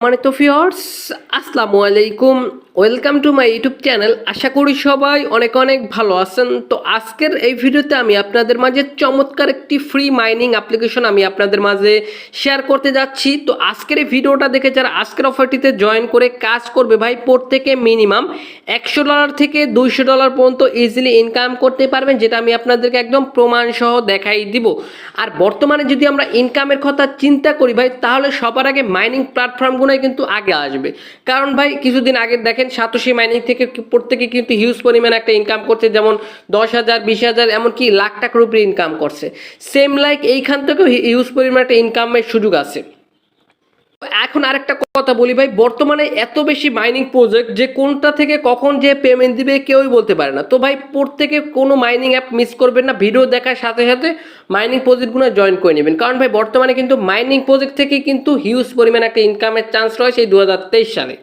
মানে তো ভিউয়ার্স আসসালামু আলাইকুম, welcome to my YouTube channel. আশা করি সবাই অনেক অনেক ভালো আছেন। তো আজকের এই ভিডিওতে আমি আপনাদের মাঝে চমৎকার একটি ফ্রি মাইনিং অ্যাপ্লিকেশন আমি আপনাদের মাঝে শেয়ার করতে যাচ্ছি। তো আজকের এই ভিডিওটা দেখে যারা আজকের অফারটিতে জয়েন করে কাজ করবে ভাই, প্রত্যেকে মিনিমাম $100 থেকে $200 পর্যন্ত ইজিলি ইনকাম করতে পারবেন, যেটা আমি আপনাদেরকে একদম প্রমাণ সহ দেখাই দিব। আর বর্তমানে যদি আমরা ইনকামের কথা চিন্তা করি ভাই, তাহলে সবার আগে মাইনিং প্ল্যাটফর্মগুলোই কিন্তু আগে আসবে। কারণ ভাই কিছুদিন আগে দেখেন সাতোশি মাইনিং থেকে প্রত্যেকে কিন্তু হিউজ পরিমাণে একটা ইনকাম করছে, যেমন 10,000 20,000 এমনকি লাখ টাকার উপরে ইনকাম করছে। সেম লাইক এইখান থেকেও হিউজ পরিমাণে একটা ইনকামের সুযোগ আছে। এখন আরেকটা কথা বলি ভাই, বর্তমানে এত বেশি মাইনিং প্রজেক্ট যে কোনটা থেকে কখন যে পেমেন্ট দিবে কেউই বলতে পারে না। তো ভাই প্রত্যেকে কোনো মাইনিং অ্যাপ মিস করবেন না, ভিডিও দেখার সাথে সাথে মাইনিং প্রজেক্টগুলো জয়েন করে নেবেন। কারণ ভাই বর্তমানে কিন্তু মাইনিং প্রজেক্ট থেকে কিন্তু হিউজ পরিমাণে একটা ইনকামের চান্স রয়েছে এই 2023 সালে।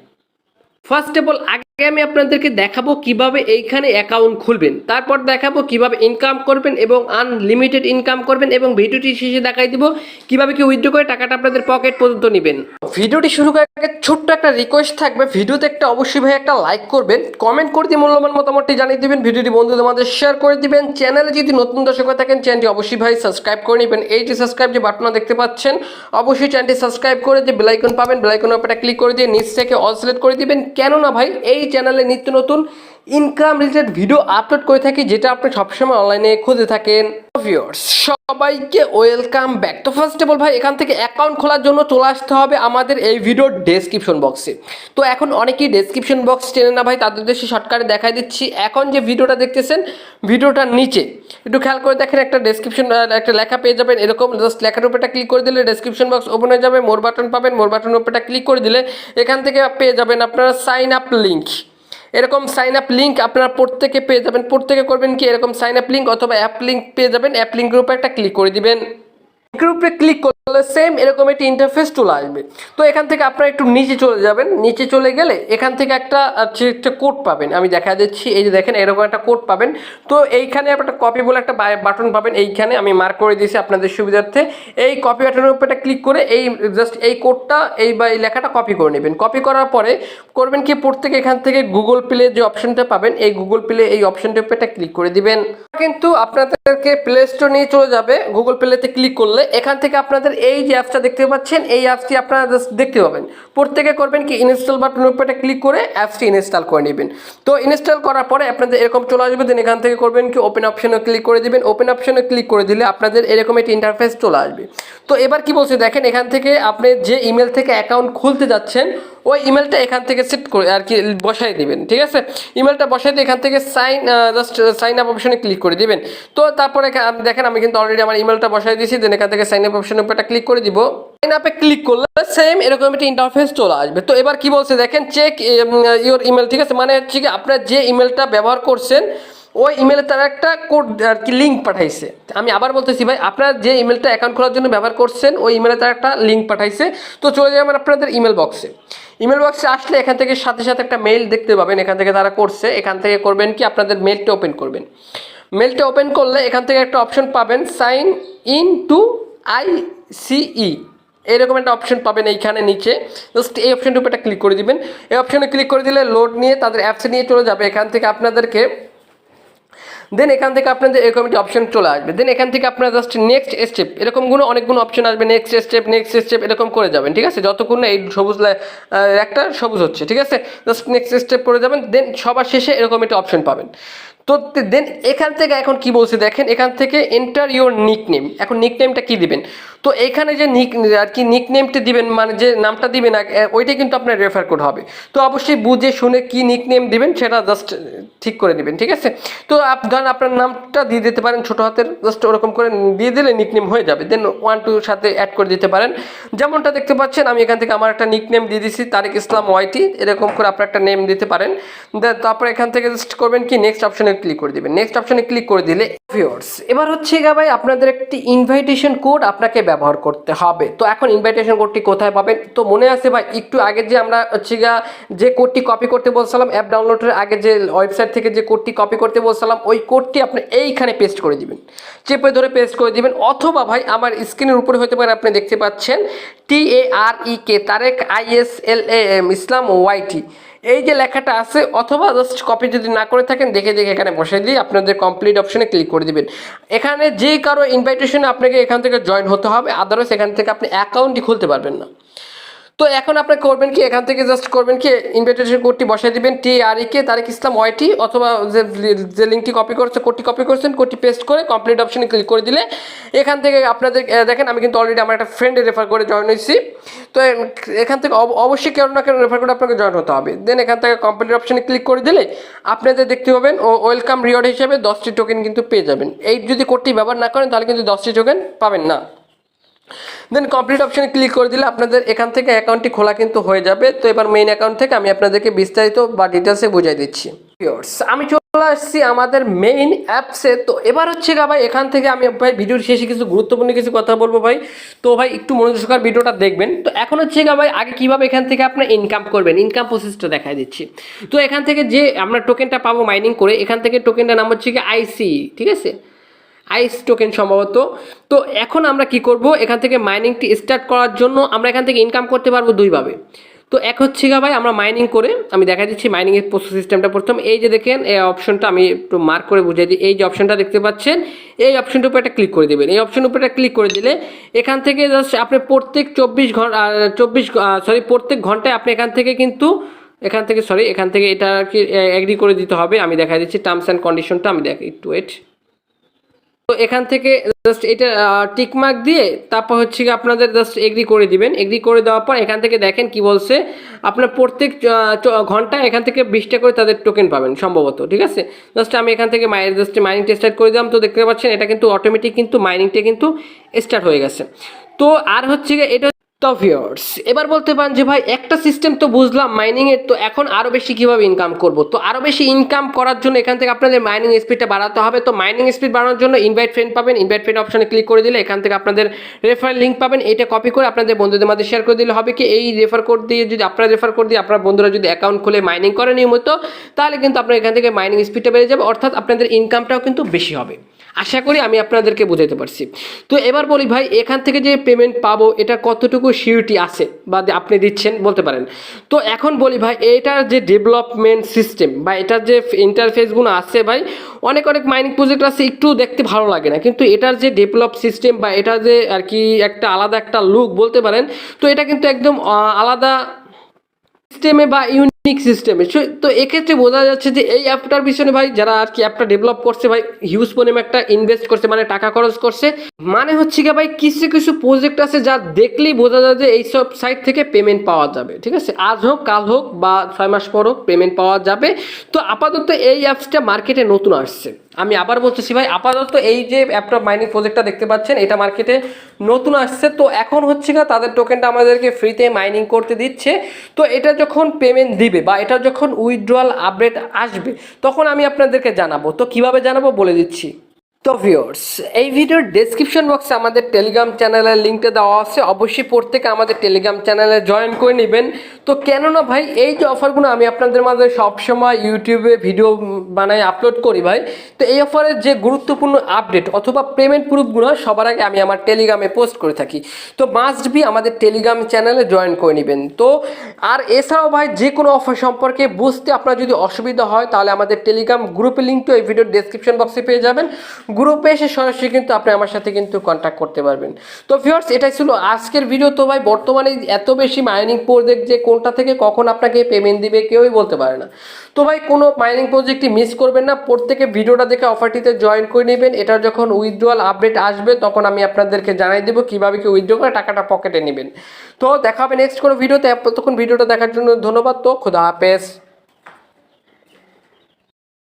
ফার্স্ট অফ অল আগে আমি আপনাদেরকে দেখাবো কিভাবে এইখানে অ্যাকাউন্ট খুলবেন, তারপর দেখাবো কিভাবে ইনকাম করবেন এবং আনলিমিটেড ইনকাম করবেন, এবং ভিডিওটি শেষে দেখাই দিব কিভাবে কি উইথড্র করে টাকাটা আপনাদের পকেট পর্যন্ত নেবেন। ভিডিওটি শুরু করার আগে ছোট্ট একটা রিকোয়েস্ট থাকবে, ভিডিওতে একটা অবশ্যই ভাই একটা লাইক করবেন, কমেন্ট করে দিয়ে মূল্যবান মতামতটি জানিয়ে দিবেন, ভিডিওটি বন্ধুদের মাঝে শেয়ার করে দিবেন। চ্যানেলে যদি নতুন দর্শক হয়ে থাকেন চ্যানেলটি অবশ্যই ভাই সাবস্ক্রাইব করে নেবেন। এই যে সাবস্ক্রাইব যে বাটনটা দেখতে পাচ্ছেন, অবশ্যই চ্যানেলটি সাবস্ক্রাইব করে যে বেল আইকন পাবেন, বেল আইকনের উপরে ক্লিক করে দিয়ে নিচ থেকে অল সিলেক্ট করে দিবেন। কেননা ভাই এই চ্যানেলে নিত্য নতুন ইনকাম রিলেটেড ভিডিও আপলোড করে থাকি, যেটা আপনি সবসময় অনলাইনে খুঁজে থাকেন। ভিউয়ার্স সবাইকে ওয়েলকাম ব্যাক। তো ফার্স্ট অফ অল ভাই এখান থেকে অ্যাকাউন্ট খোলার জন্য চলে আসতে হবে আমাদের এই ভিডিওর ডেসক্রিপশন বক্সে। তো এখন অনেকেই ডেসক্রিপশন বক্স চেনে না ভাই, তাদের উদ্দেশ্যে শর্টকাটে দেখাই দিচ্ছি। এখন যে ভিডিওটা দেখতেছেন, ভিডিওটার নিচে একটু খেয়াল করে দেখেন, একটা ডেসক্রিপশন একটা লেখা পেয়ে যাবেন। এরকম জাস্ট লেখার উপরটা ক্লিক করে দিলে ডেসক্রিপশন বক্স ওপেন হয়ে যাবে, মোর বাটন পাবেন, মোর বাটনের উপরটা ক্লিক করে দিলে এখান থেকে পেয়ে যাবেন আপনারা সাইন আপ লিঙ্ক। এরকম সাইন আপ লিঙ্ক আপনারা প্রত্যেকে পেয়ে যাবেন। প্রত্যেকে করবেন কি, এরকম সাইন আপ লিঙ্ক অথবা অ্যাপ লিঙ্ক পেয়ে যাবেন, অ্যাপ লিঙ্কের উপর একটা ক্লিক করে দিবেন। গ্রুপে ক্লিক করলে সেম এরকম একটি ইন্টারফেস চলে আসবে। তো এখান থেকে আপনারা একটু নিচে চলে যাবেন, নিচে চলে গেলে এখান থেকে একটা কোড পাবেন, আমি দেখা দিচ্ছি। এই যে দেখেন এরকম একটা কোড পাবেন। তো এইখানে একটা কপি বলে একটা বাটন পাবেন, এইখানে আমি মার্ক করে দিয়েছি আপনাদের সুবিধার্থে। এই কপি বাটনের উপর একটা ক্লিক করে এই জাস্ট এই কোডটা এই লেখাটা কপি করে নেবেন। কপি করার পরে করবেন কি, প্রত্যেকে এখান থেকে গুগল প্লে যে অপশনটা পাবেন, এই গুগল প্লে এই অপশনটার উপর একটা ক্লিক করে দিবেন। কিন্তু আপনাদেরকে প্লে স্টোর নিয়ে চলে যাবে। গুগল প্লেতে ক্লিক করলে এখান থেকে আপনাদের এই যে অ্যাপসটা দেখতে পাচ্ছেন, এই অ্যাপসটি আপনারা জাস্ট দেখতে পাবেন। প্রত্যেকে করবেন কি, ইনস্টল বাটনের উপর একটা ক্লিক করে অ্যাপসটি ইনস্টল করে নেবেন। তো ইনস্টল করার পরে আপনাদের এরকম চলে আসবে। দেন এখান থেকে করবেন কি, ওপেন অপশনে ক্লিক করে দিবেন। ওপেন অপশনে ক্লিক করে দিলে আপনাদের এরকম একটি ইন্টারফেস চলে আসবে। তো এবার কি বলছে দেখেন, এখান থেকে আপনি যে ইমেল থেকে অ্যাকাউন্ট খুলতে যাচ্ছেন ওই ইমেলটা এখান থেকে সেট করে আর কি বসাই দিবেন। ঠিক আছে, ইমেলটা বসাই দিয়ে এখান থেকে সাইন আপ অপশনে ক্লিক করে দিবেন। তো তারপরে দেখেন আমি কিন্তু অলরেডি আমার ইমেলটা বসাই দিয়েছি। দেন এখান থেকে সাইন আপ অপশনের উপর একটা ক্লিক করে দিব। সাইন আপে ক্লিক করলে সেম এরকম একটা ইন্টারফেস চলে আসবে। তো এবার কি বলছে দেখেন, চেক ইওর ইমেল। ঠিক আছে, মানে হচ্ছে কি আপনার যে ইমেলটা ব্যবহার করছেন ওই ইমেলে তারা একটা কোড আর কি লিঙ্ক পাঠাইছে। আমি আবার বলতেছি ভাই, আপনারা যে ইমেলটা অ্যাকাউন্ট খোলার জন্য ব্যবহার করছেন ওই ইমেলে তারা একটা লিঙ্ক পাঠাইছে। তো চলে যাবেন আপনাদের ইমেল বক্সে। ইমেল বক্সে আসলে এখান থেকে সাথে সাথে একটা মেইল দেখতে পাবেন, এখান থেকে তারা করছে। এখান থেকে করবেন কি, আপনাদের মেইলটা ওপেন করবেন। মেইলটা ওপেন করলে এখান থেকে একটা অপশন পাবেন, সাইন ইন টু ICE এরকম একটা অপশন পাবেন এইখানে নিচে। জাস্ট এই অপশনটার উপর একটা ক্লিক করে দিবেন। এই অপশনে ক্লিক করে দিলে লোড নিয়ে তাদের অ্যাপসে নিয়ে চলে যাবে। এখান থেকে আপনাদেরকে দেন এখান থেকে আপনাদের এরকম একটি অপশন চলে আসবে। দেন এখান থেকে আপনারা জাস্ট নেক্সট স্টেপ এরকমগুলো অনেকগুলো অপশন আসবে, নেক্সট স্টেপ এরকম করে যাবেন। ঠিক আছে, যতক্ষণ না এই সবুজ একটা সবুজ হচ্ছে। ঠিক আছে, জাস্ট নেক্সট স্টেপ করে যাবেন। দেন সবার শেষে এরকম একটা অপশন পাবেন। তো দেন এখান থেকে এখন কি বলছে দেখেন, এখান থেকে এন্টার ইউর নিকনেম। এখন নিকনেমটা কি দিবেন, তো এখানে যে আর কি নিকনেমটা দিবেন, মানে যে নামটা দিবেন ওইটাই কিন্তু আপনার রেফার কোড হবে। তো অবশ্যই বুঝে শুনে কি নিকনেম দিবেন সেটা জাস্ট ঠিক করে দিবেন। ঠিক আছে, তো ধরেন আপনার নামটা দিয়ে দিতে পারেন ছোটো হাতের, জাস্ট ওরকম করে দিয়ে দিলে নিকনেম হয়ে যাবে। দেন 1 2 সাথে অ্যাড করে দিতে পারেন, যেমনটা দেখতে পাচ্ছেন। আমি এখান থেকে আমার একটা নিকনেম দিয়ে দিচ্ছি, তারেক ইসলাম YT। এরকম করে আপনার একটা নেম দিতে পারেন। দেন তারপর এখান থেকে জাস্ট করবেন কি, নেক্সট অপশনে ক্লিক করে দিবেন। নেক্সট অপশনে ক্লিক করে দিলে ভিউয়ার্স এবার হচ্ছে ভাই আপনাদের একটি ইনভাইটেশন কোড আপনাকে ব্যবহার করতে হবে। তো এখন ইনভাইটেশন কোডটি কোথায় পাবেন? তো মনে আছে ভাই একটু আগে যে আমরা হচ্ছে যে কোডটি কপি করতে বলছিলাম অ্যাপ ডাউনলোডের আগে, যে ওয়েবসাইট থেকে যে কোডটি কপি করতে বলছিলাম, ওই কোডটি আপনি এইখানে পেস্ট করে দিবেন, চেপে ধরে পেস্ট করে দিবেন। অথবা ভাই আমার স্ক্রিনের উপরে হতে পারে আপনি দেখতে পাচ্ছেন TAREK তারেক ISLAM ইসলাম YT, এই যে লেখাটা আছে, অথবা জাস্ট কপি যদি না করে থাকেন দেখে দেখে এখানে বসে দিয়ে আপনাদের কমপ্লিট অপশনে ক্লিক করে দিবেন। এখানে যে কারো ইনভাইটেশনে আপনাকে এখান থেকে জয়েন হতে হবে, আদারওয়াইজ এখান থেকে আপনি অ্যাকাউন্টই খুলতে পারবেন না। তো এখন আপনি করবেন কি, এখান থেকে জাস্ট করবেন কি ইনভাইটেশন কোডটি বসাই দিবেন TAREK তারেক ইসলাম YT, অথবা যে লিঙ্কটি কপি করছে কোডটি কপি করছেন কোডটি পেস্ট করে কমপ্লিট অপশনে ক্লিক করে দিলে এখান থেকে আপনাদের দেখেন আমি কিন্তু অলরেডি আমার একটা ফ্রেন্ডে রেফার করে জয়েন হয়েছি। তো এখান থেকে অবশ্যই কেউ না কেউ রেফার করে আপনাকে জয়েন হতে হবে। দেন এখান থেকে কমপ্লিট অপশনে ক্লিক করে দিলে আপনাদের দেখতে পাবেন ওয়েলকাম রিওয়ার্ড হিসেবে 10টি টোকেন কিন্তু পেয়ে যাবেন। এই যদি কোডটি ব্যবহার না করেন তাহলে কিন্তু 10টি টোকেন পাবেন না। দেন কমপ্লিট অপশনে ক্লিক করে দিলে আপনাদের এখান থেকে অ্যাকাউন্টটি খোলা কিন্তু হয়ে যাবে। তো এবার মেইন অ্যাকাউন্ট থেকে আমি আপনাদেরকে বিস্তারিত বা ডিটেলসে বুঝিয়ে দিচ্ছি। আমি চলে আসছি আমাদের মেইন অ্যাপসে। তো এবার হচ্ছে ভাই এখান থেকে আমি ভাই ভিডিওর শেষে কিছু গুরুত্বপূর্ণ কিছু কথা বলবো ভাই, তো ভাই একটু মনোযোগ সহকারে ভিডিওটা দেখবেন। তো এখন হচ্ছে ভাই আগে কীভাবে এখান থেকে আপনি ইনকাম করবেন, ইনকাম প্রসেসটা দেখাই দিচ্ছি। তো এখান থেকে যে আমরা টোকেনটা পাবো মাইনিং করে, এখান থেকে টোকেনটার নাম হচ্ছে IC, ঠিক আছে, আইস টোকেন সম্ভবত। তো এখন আমরা কি করব, এখান থেকে মাইনিংটি স্টার্ট করার জন্য আমরা এখান থেকে ইনকাম করতে পারবো দুইভাবে। তো এক হচ্ছে ভাই আমরা মাইনিং করে, আমি দেখা দিচ্ছি মাইনিংয়ের প্রসেস সিস্টেমটা। প্রথম এই যে দেখেন এই অপশনটা আমি একটু মার্ক করে বুঝিয়ে দিই, এই যে অপশনটা দেখতে পাচ্ছেন এই অপশনটার উপর একটা ক্লিক করে দেবেন। এই অপশনের উপর একটা ক্লিক করে দিলে এখান থেকে জাস্ট আপনি প্রত্যেক প্রত্যেক ঘন্টায় আপনি এখান থেকে কিন্তু এখান থেকে এটা আর কি এগ্রি করে দিতে হবে। আমি দেখা দিচ্ছি টার্মস অ্যান্ড কন্ডিশনটা, আমি দেখি একটু ওয়েট। তো এখান থেকে জাস্ট এটা টিকমার্ক দিয়ে তারপর হচ্ছে কি আপনাদের জাস্ট এগ্রি করে দিবেন। এগ্রি করে দেওয়ার পর এখান থেকে দেখেন কি বলছে, আপনার প্রত্যেক ঘন্টায় এখান থেকে 20টা করে তাদের টোকেন পাবেন সম্ভবত, ঠিক আছে। জাস্ট আমি এখান থেকে মাইনিংটা স্টার্ট করে দিলাম। তো দেখতে পাচ্ছেন এটা কিন্তু অটোমেটিক কিন্তু মাইনিংটা কিন্তু স্টার্ট হয়ে গেছে। তো আর হচ্ছে এটা তো ভিউয়ার্স এবার বলতে পারেন যে ভাই একটা সিস্টেম তো বুঝলাম মাইনিংয়ের, তো এখন আরও বেশি কীভাবে ইনকাম করব। তো আরও বেশি ইনকাম করার জন্য এখান থেকে আপনাদের মাইনিং স্পিডটা বাড়াতে হবে। তো মাইনিং স্পিড বাড়ানোর জন্য ইনভাইট ফ্রেন্ড পাবেন, ইনভাইট ফ্রেন্ড অপশনে ক্লিক করে দিলে এখান থেকে আপনাদের রেফার লিঙ্ক পাবেন, এটা কপি করে আপনাদের বন্ধুদের মধ্যে শেয়ার করে দিলে হবে কি এই রেফার কোড দিয়ে যদি আপনারা রেফার কোড দিয়ে আপনার বন্ধুরা যদি অ্যাকাউন্ট খুলে মাইনিং করে নিয়মিত, তাহলে কিন্তু আপনার এখান থেকে মাইনিং স্পিডটা বেড়ে যাবে, অর্থাৎ আপনাদের ইনকামটাও কিন্তু বেশি হবে। আশা করি আমি আপনাদেরকে বোঝাতে পারছি। তো এবার বলি ভাই এখান থেকে যে পেমেন্ট পাবো এটা কতটুকু সিউরিটি আছে বা আপনি দিচ্ছেন বলতে পারেন। তো এখন বলি ভাই এটার যে ডেভেলপমেন্ট সিস্টেম বা এটার যে ইন্টারফেসগুলো আছে ভাই, অনেক মাইনিং প্রজেক্ট আছে একটু দেখতে ভালো লাগে না, কিন্তু এটার যে ডেভেলপ সিস্টেম বা এটা যে আর কি একটা আলাদা একটা লুক বলতে পারেন, তো এটা কিন্তু একদম আলাদা সিস্টেমে বা ইউনিক সিস্টেমে। তো এক্ষেত্রে বোঝা যাচ্ছে যে এই অ্যাপটার পিছনে ভাই যারা আর কি অ্যাপটা ডেভেলপ করছে ভাই হিউজ পরিমাণে একটা ইনভেস্ট করছে, মানে টাকা খরচ করছে। মানে হচ্ছে কি ভাই কিছু কিছু প্রজেক্ট আছে যা দেখলেই বোঝা যায় যে এইসব সাইট থেকে পেমেন্ট পাওয়া যাবে, ঠিক আছে, আজ হোক কাল হোক বা 6 মাস পর হোক পেমেন্ট পাওয়া যাবে। তো আপাতত এই অ্যাপসটা মার্কেটে নতুন আসছে, আমি আবার বলতেছি ভাই আপাতত এই যে অ্যাপটা মাইনিং প্রজেক্টটা দেখতে পাচ্ছেন এটা মার্কেটে নতুন আসছে। তো এখন হচ্ছে না তাদের টোকেনটা আমাদেরকে ফ্রিতে মাইনিং করতে দিচ্ছে। তো এটা যখন পেমেন্ট দিবে বা এটা যখন উইথড্রয়াল আপডেট আসবে তখন আমি আপনাদেরকে জানাবো। তো কিভাবে জানাবো বলে দিচ্ছি। তো ভিউয়ার্স এই ভিডিওর ডেসক্রিপশন বক্সে আমাদের টেলিগ্রাম চ্যানেলের লিঙ্কটা দেওয়া আছে, অবশ্যই প্রত্যেকে আমাদের টেলিগ্রাম চ্যানেলে জয়েন করে নেবেন। তো কেননা ভাই এই যে অফারগুলো আমি আপনাদের মাঝে সবসময় ইউটিউবে ভিডিও বানাই আপলোড করি ভাই, তো এই অফারের যে গুরুত্বপূর্ণ আপডেট অথবা পেমেন্ট প্রুফগুলো সবার আগে আমি আমার টেলিগ্রামে পোস্ট করে থাকি। তো মাস্ট বি আমাদের টেলিগ্রাম চ্যানেলে জয়েন করে নেবেন। তো আর এছাড়াও ভাই যে কোনো অফার সম্পর্কে বুঝতে আপনার যদি অসুবিধা হয় তাহলে আমাদের টেলিগ্রাম গ্রুপের লিঙ্কটা এই ভিডিওর ডেসক্রিপশন বক্সে পেয়ে যাবেন। গ্রুপে এসে সরাসরি কিন্তু আপনি আমার সাথে কিন্তু কন্ট্যাক্ট করতে পারবেন। তো ভিউয়ার্স এটাই ছিল আজকের ভিডিও। তো ভাই বর্তমানে এত বেশি মাইনিং প্রজেক্ট যে কোনটা থেকে কখন আপনাকে পেমেন্ট দিবে কেউই বলতে পারে না। তো ভাই কোনো মাইনিং প্রজেক্টটি মিস করবেন না, প্রত্যেকে ভিডিওটা দেখে অফারটিতে জয়েন করে নেবেন। এটার যখন উইথড্রয়াল আপডেট আসবে তখন আমি আপনাদেরকে জানাই দেবো কীভাবে কি উইথড্র করে টাকাটা পকেটে নেবেন। তো দেখা হবে নেক্সট কোনো ভিডিওতে, তখন ভিডিওটা দেখার জন্য ধন্যবাদ। তো খোদা হাফেজ।